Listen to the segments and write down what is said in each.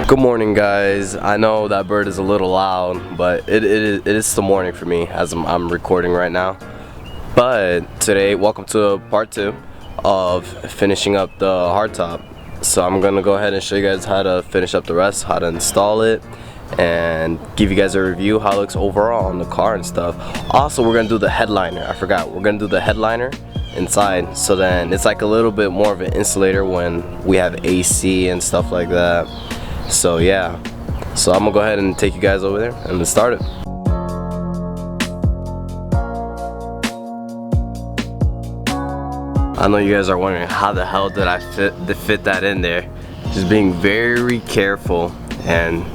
Good morning, guys. I know that bird is a little loud, but it is still morning for me as I'm recording right now. But today, welcome to part 2 of finishing up the hardtop. So I'm gonna go ahead and show you guys how to finish up the rest, how to install it, and give you guys a review how it looks overall on the car and stuff. Also, we're gonna do the headliner. I forgot, we're gonna do the headliner inside, so then it's like a little bit more of an insulator when we have AC and stuff like that. So yeah, so I'm gonna go ahead and take you guys over there and let's start it. I know you guys are wondering how the hell did I fit that in there. Just being very careful and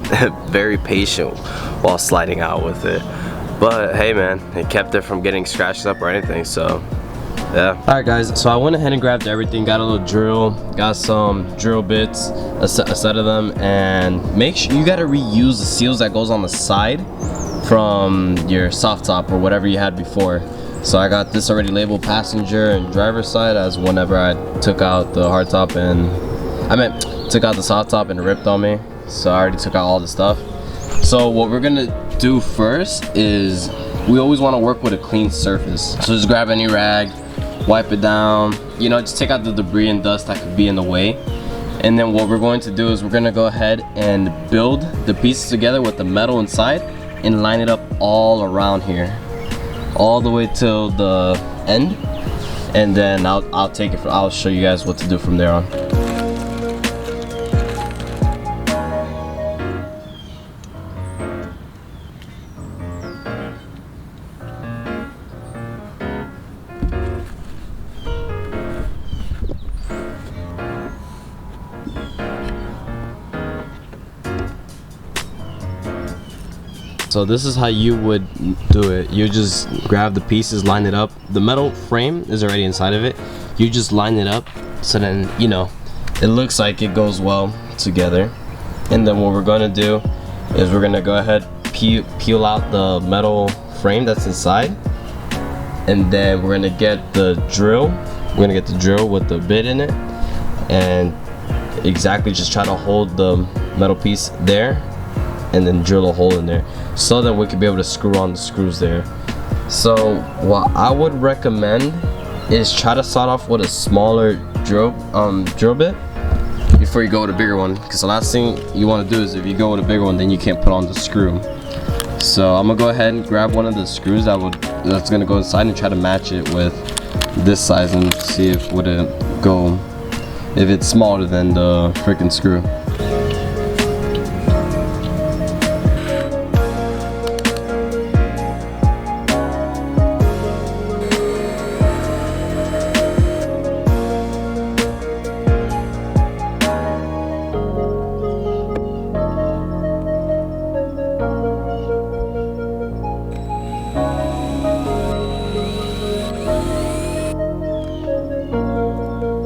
very patient while sliding out with it. But hey man, it kept it from getting scratched up or anything, so yeah. Alright guys, so I went ahead and grabbed everything, got a little drill, got some drill bits, a set of them, and make sure you gotta reuse the seals that goes on the side from your soft top or whatever you had before. So I got this already labeled passenger and driver side, as whenever I took out the hardtop and took out the soft top and it ripped on me. So I already took out all the stuff. So what we're gonna do first is we always want to work with a clean surface. So just grab any rag, wipe it down, you know, just take out the debris and dust that could be in the way. And then what we're going to do is we're gonna go ahead and build the pieces together with the metal inside and line it up all around here, all the way till the end, and then I'll show you guys what to do from there on. So this is how you would do it. You just grab the pieces, line it up. The metal frame is already inside of it. You just line it up so then, you know, it looks like it goes well together. And then what we're gonna do is we're gonna go ahead, peel out the metal frame that's inside. And then we're gonna get the drill. We're gonna get the drill with the bit in it. And exactly just try to hold the metal piece there and then drill a hole in there so that we could be able to screw on the screws there. So what I would recommend is try to start off with a smaller drill bit before you go with a bigger one, because the last thing you want to do is if you go with a bigger one, then you can't put on the screw. So I'm gonna go ahead and grab one of the screws that's gonna go inside and try to match it with this size and see if it's smaller than the freaking screw.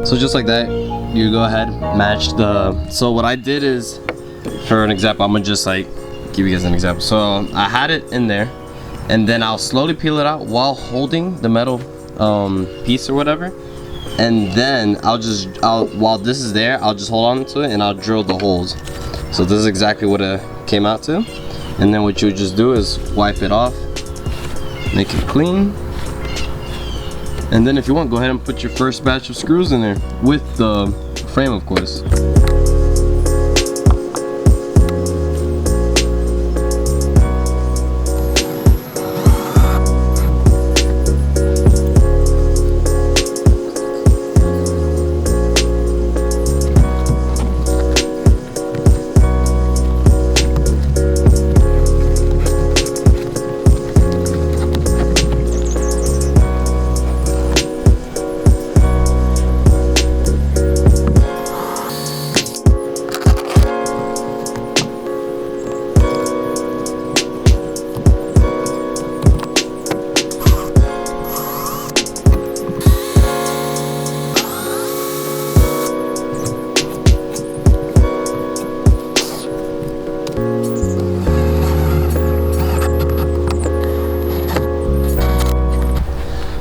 So just like that, you go ahead, match the, so what I did is, for an example, I'm gonna just like give you guys an example. So I had it in there, and then I'll slowly peel it out while holding the metal piece or whatever, and then while this is there, I'll just hold on to it and I'll drill the holes. So this is exactly what it came out to. And then what you would just do is wipe it off, make it clean. And then if you want, go ahead and put your first batch of screws in there with the frame, of course.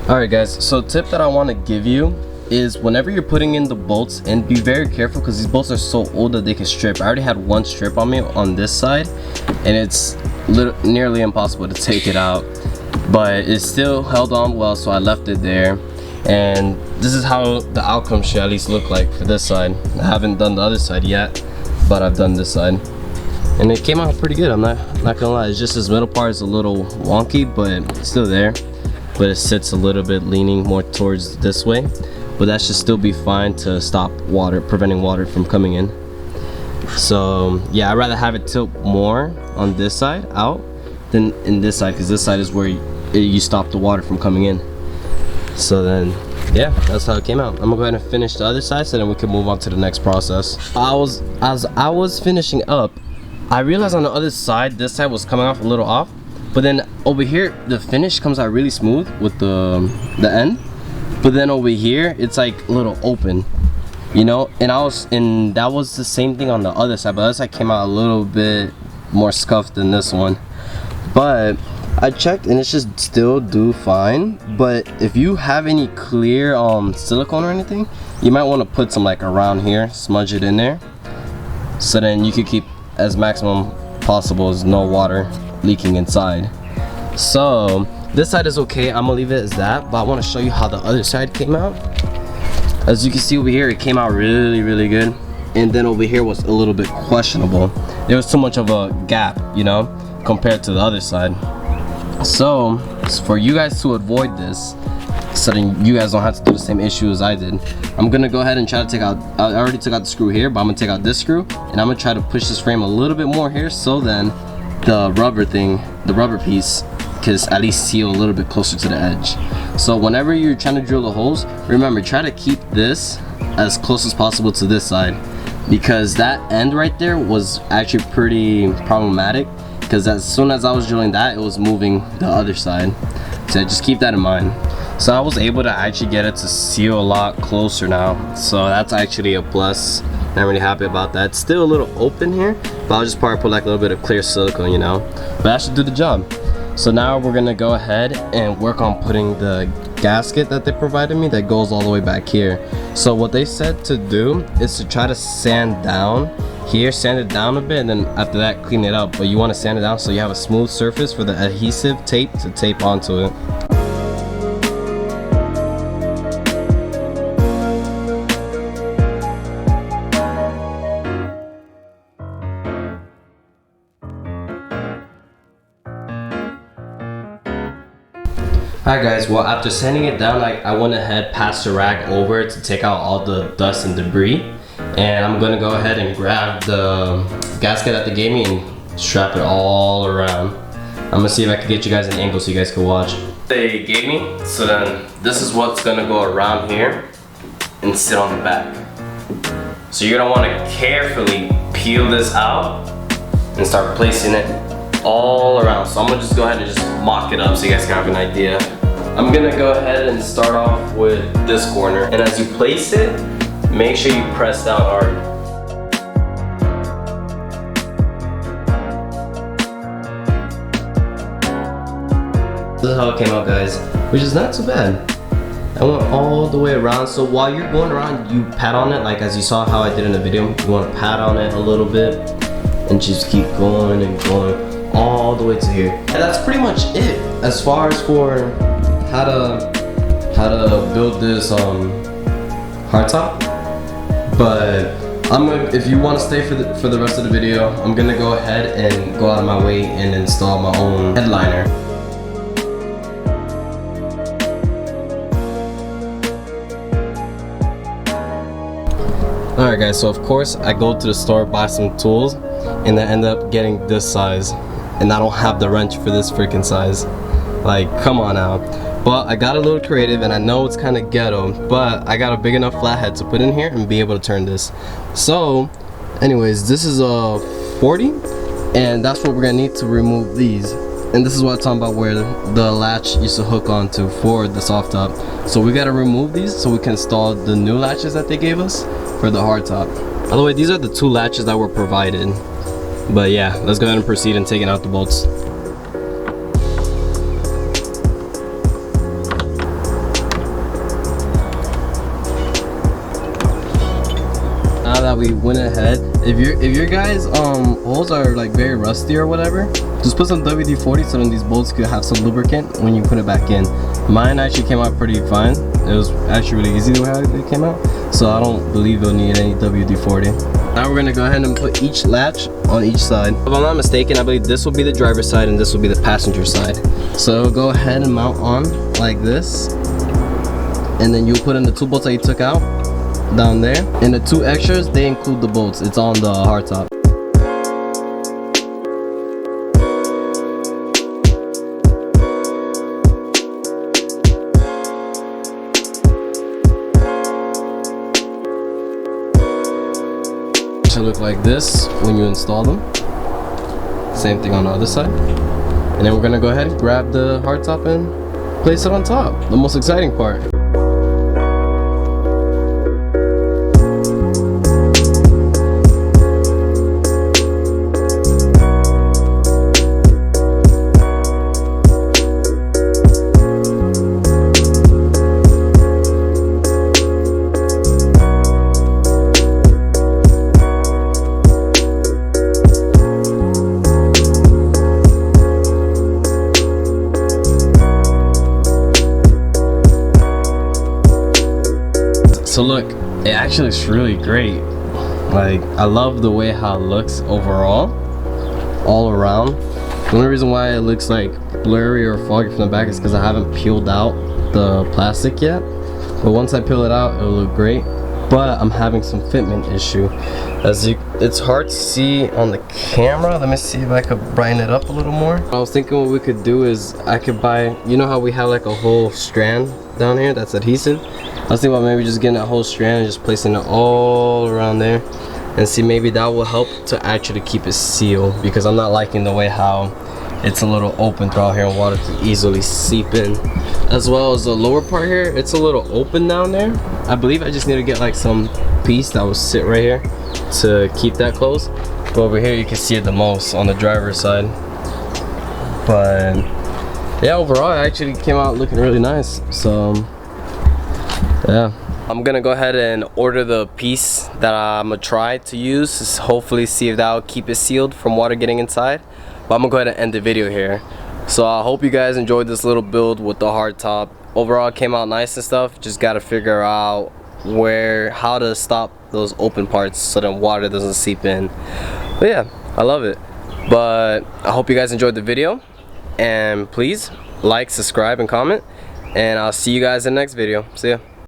Alright guys, so tip that I want to give you is whenever you're putting in the bolts, and be very careful because these bolts are so old that they can strip. I already had one strip on me on this side, and it's nearly impossible to take it out, but it still held on well, so I left it there. And this is how the outcome should at least look like for this side. I haven't done the other side yet, but I've done this side, and it came out pretty good. I'm not gonna lie. It's just this middle part is a little wonky, but it's still there. But it sits a little bit leaning more towards this way, but that should still be fine to stop water, preventing water from coming in. So yeah, I'd rather have it tilt more on this side out than in this side, because this side is where you stop the water from coming in. So then yeah, that's how it came out. I'm gonna go ahead and finish the other side so then we can move on to the next process. As I was finishing up, I realized on the other side this side was coming off a little off, but then over here the finish comes out really smooth with the end, but then over here it's like a little open, you know. And that was the same thing on the other side, but the other side came out a little bit more scuffed than this one. But I checked and it should still do fine. But if you have any clear silicone or anything, you might want to put some like around here, smudge it in there, so then you could keep as maximum possible as no water leaking inside. So this side is okay, I'm gonna leave it as that, but I want to show you how the other side came out. As you can see over here, it came out really good, and then over here was a little bit questionable. There was too much of a gap, you know, compared to the other side. So for you guys to avoid this, so then you guys don't have to do the same issue as I did, I'm gonna go ahead and try to take out, I already took out the screw here, but I'm gonna take out this screw, and I'm gonna try to push this frame a little bit more here, so then the rubber piece can at least seal a little bit closer to the edge. So whenever you're trying to drill the holes, remember, try to keep this as close as possible to this side, because that end right there was actually pretty problematic, because as soon as I was drilling that, it was moving the other side. So just keep that in mind. So I was able to actually get it to seal a lot closer now, so that's actually a plus. I'm really happy about that. It's still a little open here, but I'll just probably put like a little bit of clear silicone, you know, but that should do the job. So now we're gonna go ahead and work on putting the gasket that they provided me that goes all the way back here. So what they said to do is to try to sand down here, sand it down a bit, and then after that clean it up. But you want to sand it down so you have a smooth surface for the adhesive tape to tape onto it. Alright guys, well after sanding it down, I went ahead, passed the rag over it to take out all the dust and debris. And I'm gonna go ahead and grab the gasket that they gave me and strap it all around. I'm gonna see if I can get you guys an angle so you guys can watch. They gave me, so then this is what's gonna go around here and sit on the back. So you're gonna wanna carefully peel this out and start placing it all around. So I'm gonna just go ahead and just mock it up so you guys can have an idea. I'm gonna go ahead and start off with this corner, and as you place it, make sure you press down hard. This is how it came out, guys, which is not too bad. I went all the way around, so while you're going around, you pat on it, like as you saw how I did in the video. You want to pat on it a little bit and just keep going and going all the way to here. And that's pretty much it as far as for how to build this hardtop. But if you want to stay for the rest of the video, I'm gonna go ahead and go out of my way and install my own headliner. Alright guys, so of course I go to the store, buy some tools, and I end up getting this size, and I don't have the wrench for this freaking size. Like, come on now. But I got a little creative, and I know it's kind of ghetto, but I got a big enough flathead to put in here and be able to turn this. So anyways, this is a 40, and that's what we're gonna need to remove these. And this is what I'm talking about, where the latch used to hook onto for the soft top. So we gotta remove these so we can install the new latches that they gave us for the hard top. By the way, these are the two latches that were provided. But yeah, let's go ahead and proceed in taking out the bolts. that we went ahead. If your guys holes are like very rusty or whatever, just put some WD-40 so then these bolts could have some lubricant when you put it back in. Mine actually came out pretty fine. It was actually really easy the way how it came out, so I don't believe you'll need any WD-40. Now we're gonna go ahead and put each latch on each side. If I'm not mistaken, I believe this will be the driver's side and this will be the passenger side. So go ahead and mount on like this, and then you'll put in the 2 bolts that you took out down there, and the 2 extras, they include the bolts. It's on the hardtop. Should look like this when you install them. Same thing on the other side. And then we're gonna go ahead and grab the hardtop and place it on top. The most exciting part. So look, it actually looks really great. Like, I love the way how it looks overall, all around. The only reason why it looks like blurry or foggy from the back is because I haven't peeled out the plastic yet. But once I peel it out, it'll look great. But I'm having some fitment issue. It's hard to see on the camera. Let me see if I could brighten it up a little more. I was thinking what we could do is I could buy, you know how we have like a whole strand down here that's adhesive? I was thinking about maybe just getting that whole strand and just placing it all around there, and see, maybe that will help to actually keep it sealed, because I'm not liking the way how it's a little open throughout here and water can easily seep in. As well as the lower part here, it's a little open down there. I believe I just need to get like some piece that will sit right here to keep that closed. But over here you can see it the most on the driver's side. But yeah, overall it actually came out looking really nice. So yeah, I'm gonna go ahead and order the piece that I'm gonna try to use. Hopefully see if that'll keep it sealed from water getting inside. But I'm gonna go ahead and end the video here. So I hope you guys enjoyed this little build with the hardtop. Overall it came out nice and stuff. Just gotta figure out how to stop those open parts so that water doesn't seep in. But yeah, I love it. But I hope you guys enjoyed the video, and please like, subscribe, and comment, and I'll see you guys in the next video. See ya.